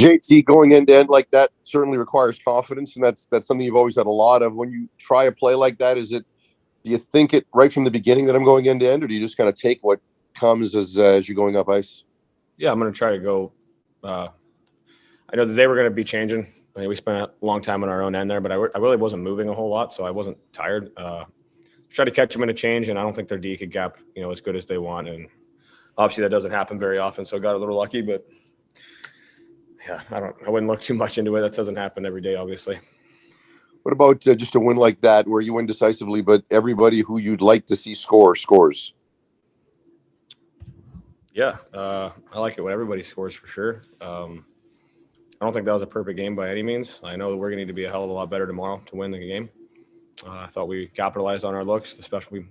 JT, going end to end like that certainly requires confidence, and that's something you've always had a lot of. When you try a play like that, do you think it right from the beginning that I'm going end to end, or do you just kind of take what comes as you're going up ice? Yeah, I'm going to try to go. I know that they were going to be changing. I mean, we spent a long time on our own end there, but I really wasn't moving a whole lot, so I wasn't tired. Try to catch them in a change, and I don't think their D could gap, as good as they want. And obviously that doesn't happen very often, so I got a little lucky. But yeah, I wouldn't look too much into it. That doesn't happen every day, obviously. What about just a win like that, where you win decisively, but everybody who you'd like to see scores? Yeah, I like it when everybody scores for sure. I don't think that was a perfect game by any means. I know that we're going to need to be a hell of a lot better tomorrow to win the game. I thought we capitalized on our looks, especially we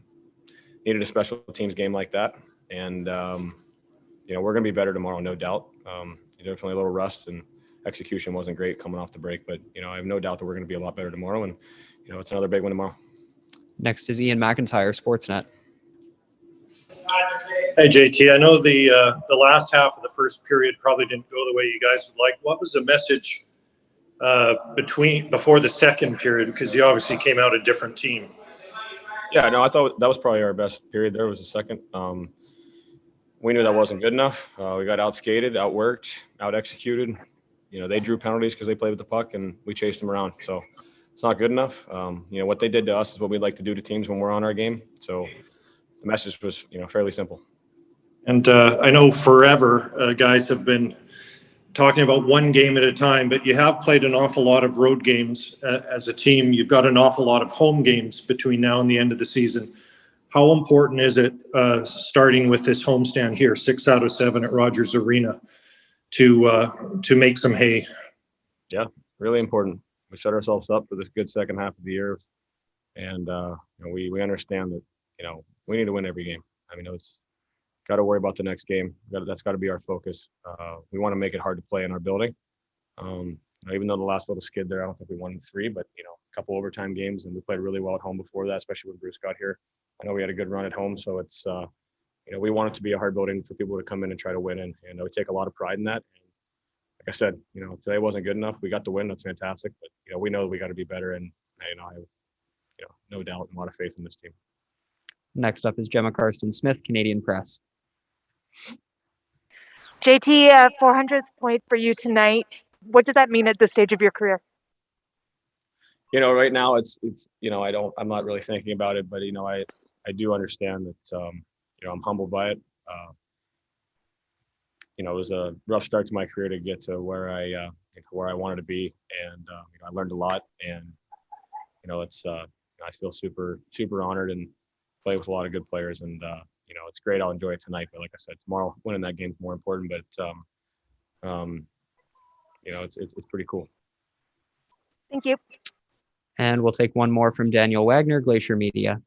needed a special teams game like that. And, we're going to be better tomorrow, no doubt. Definitely a little rust and execution wasn't great coming off the break, but, I have no doubt that we're going to be a lot better tomorrow. And, it's another big one tomorrow. Next is Ian McIntyre, Sportsnet. Hey, JT, I know the last half of the first period probably didn't go the way you guys would like. What was the message before the second period? Because you obviously came out a different team. Yeah, no, I thought that was probably our best period. There was a second. We knew that wasn't good enough. We got outskated, outworked, out-executed. They drew penalties because they played with the puck, and we chased them around. So it's not good enough. What they did to us is what we'd like to do to teams when we're on our game. So the message was, fairly simple. And I know forever guys have been talking about one game at a time, but you have played an awful lot of road games as a team. You've got an awful lot of home games between now and the end of the season. How important is it, starting with this homestand here, 6 out of 7 at Rogers Arena, to make some hay? Yeah, really important. We set ourselves up for this good second half of the year, and we understand that we need to win every game. I mean, it's got to worry about the next game. That's got to be our focus. We want to make it hard to play in our building. Even though the last little skid there, I don't think we won 3, but a couple overtime games, and we played really well at home before that, especially when Bruce got here. I know we had a good run at home, so it's we want it to be a hard building for people to come in and try to win, and we take a lot of pride in that. And like I said, today wasn't good enough. We got the win. That's fantastic, but we know we got to be better, and I have no doubt and a lot of faith in this team. Next up is Gemma Karsten-Smith, Canadian Press. JT, 400th point for you tonight. What does that mean at this stage of your career? Right now it's I'm not really thinking about it, but I do understand that I'm humbled by it. It was a rough start to my career to get to where I wanted to be, and I learned a lot, and I feel super honored and play with a lot of good players, and it's great. I'll enjoy it tonight, but like I said, tomorrow winning that game is more important. But it's pretty cool. Thank you. And we'll take one more from Daniel Wagner, Glacier Media.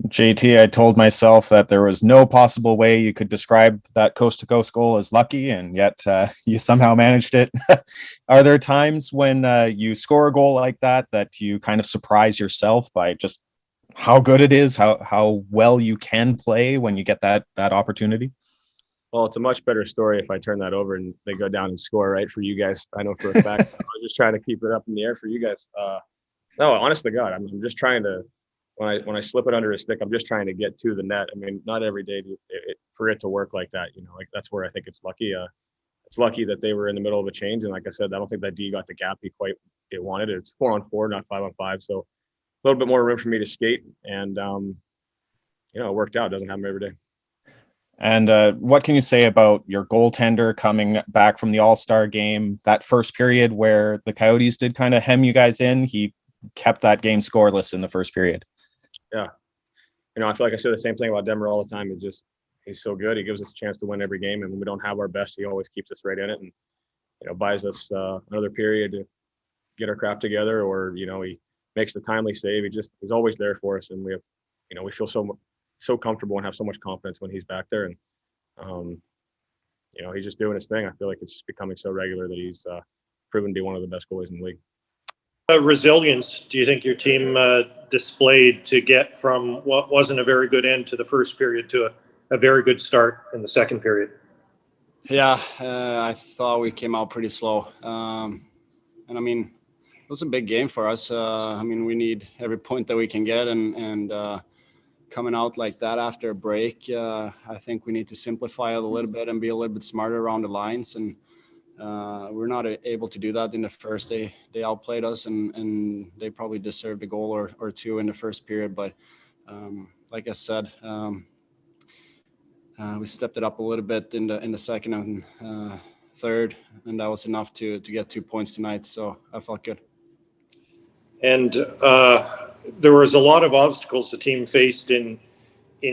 JT, I told myself that there was no possible way you could describe that coast-to-coast goal as lucky, and yet you somehow managed it. Are there times when you score a goal like that you kind of surprise yourself by just how good it is, how well you can play when you get that opportunity? Well, it's a much better story if I turn that over and they go down and score, right, for you guys. I know for a fact. I was just trying to keep it up in the air for you guys. No, honest to God, I'm just trying to, when I slip it under his stick, I'm just trying to get to the net. I mean, not every day for it to work like that. That's where I think it's lucky. It's lucky that they were in the middle of a change. And like I said, I don't think that D got the gap he quite wanted. It's 4-on-4, not 5-on-5. So a little bit more room for me to skate. And, it worked out. It doesn't happen every day. And what can you say about your goaltender coming back from the All-Star game, that first period where the Coyotes did kind of hem you guys in? He kept that game scoreless in the first period. Yeah. I feel like I say the same thing about Denver all the time. He's so good. He gives us a chance to win every game. And when we don't have our best, he always keeps us right in it and, buys us another period to get our crap together, or, he makes the timely save. He's always there for us. And we have, we feel so comfortable and have so much confidence when he's back there. And, he's just doing his thing. I feel like it's just becoming so regular that he's proven to be one of the best goalies in the league. Resilience, do you think your team displayed to get from what wasn't a very good end to the first period to a very good start in the second period? Yeah, I thought we came out pretty slow. And I mean, it was a big game for us. I mean, we need every point that we can get, and coming out like that after a break, I think we need to simplify it a little bit and be a little bit smarter around the lines. And we're not able to do that in the first. They outplayed us, and they probably deserved a goal or two in the first period. But like I said, we stepped it up a little bit in the second and third, and that was enough to get 2 points tonight. So I felt good. And there was a lot of obstacles the team faced in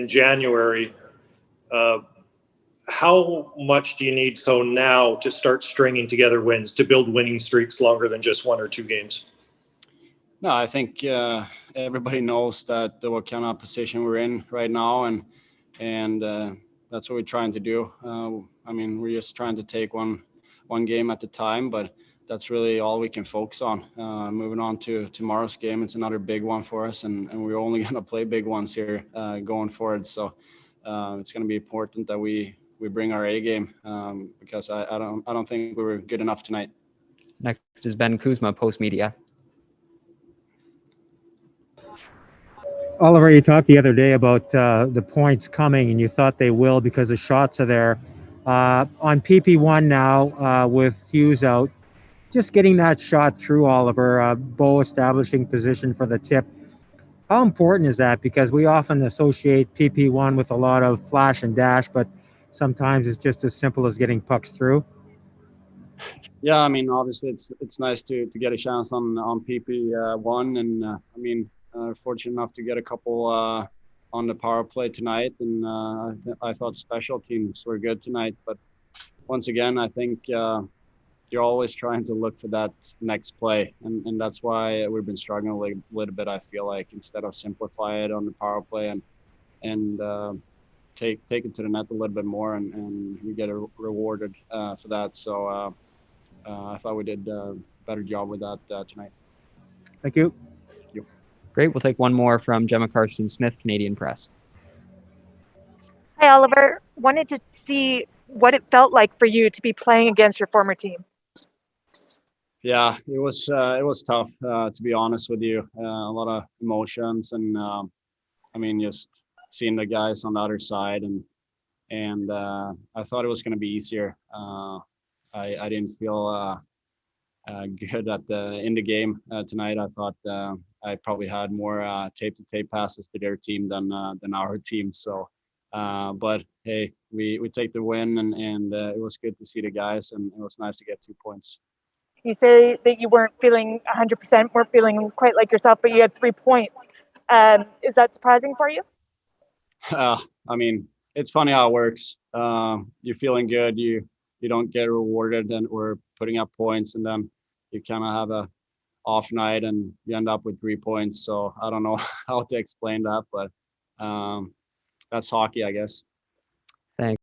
January. How much do you need so now to start stringing together wins, to build winning streaks longer than just 1 or 2 games? No, I think everybody knows that what kind of position we're in right now, and that's what we're trying to do. I mean, we're just trying to take one game at a time, but that's really all we can focus on. Moving on to tomorrow's game, it's another big one for us, and we're only going to play big ones here going forward. So it's going to be important that we bring our A game because I don't think we were good enough tonight. Next is Ben Kuzma, Post Media. Oliver, you talked the other day about the points coming, and you thought they will because the shots are there. On PP1 now, with Hughes out, just getting that shot through, Oliver, Bo establishing position for the tip. How important is that? Because we often associate PP1 with a lot of flash and dash, but sometimes it's just as simple as getting pucks through. Yeah, I mean, obviously it's nice to get a chance on PP1, and I mean, fortunate enough to get a couple on the power play tonight, and I thought special teams were good tonight. But once again, I think you're always trying to look for that next play, and that's why we've been struggling a little bit. I feel like instead of simplify it on the power play and take it to the net a little bit more, and we get rewarded for that. So I thought we did a better job with that tonight. Thank you. Great. We'll take one more from Gemma Karsten-Smith, Canadian Press. Hi, Oliver. Wanted to see what it felt like for you to be playing against your former team. Yeah, it was tough to be honest with you. A lot of emotions, and I mean, just seeing the guys on the other side, and I thought it was going to be easier. I didn't feel good in the game tonight. I thought I probably had more tape-to-tape passes to their team than our team. So, but hey, we take the win, and it was good to see the guys, and it was nice to get 2 points. You say that you weren't feeling 100%, weren't feeling quite like yourself, but you had 3 points. Is that surprising for you? I mean, it's funny how it works. You're feeling good, you don't get rewarded, and we're putting up points, and then you kind of have a off night and you end up with 3 points. So I don't know how to explain that, but that's hockey, I guess. Thanks.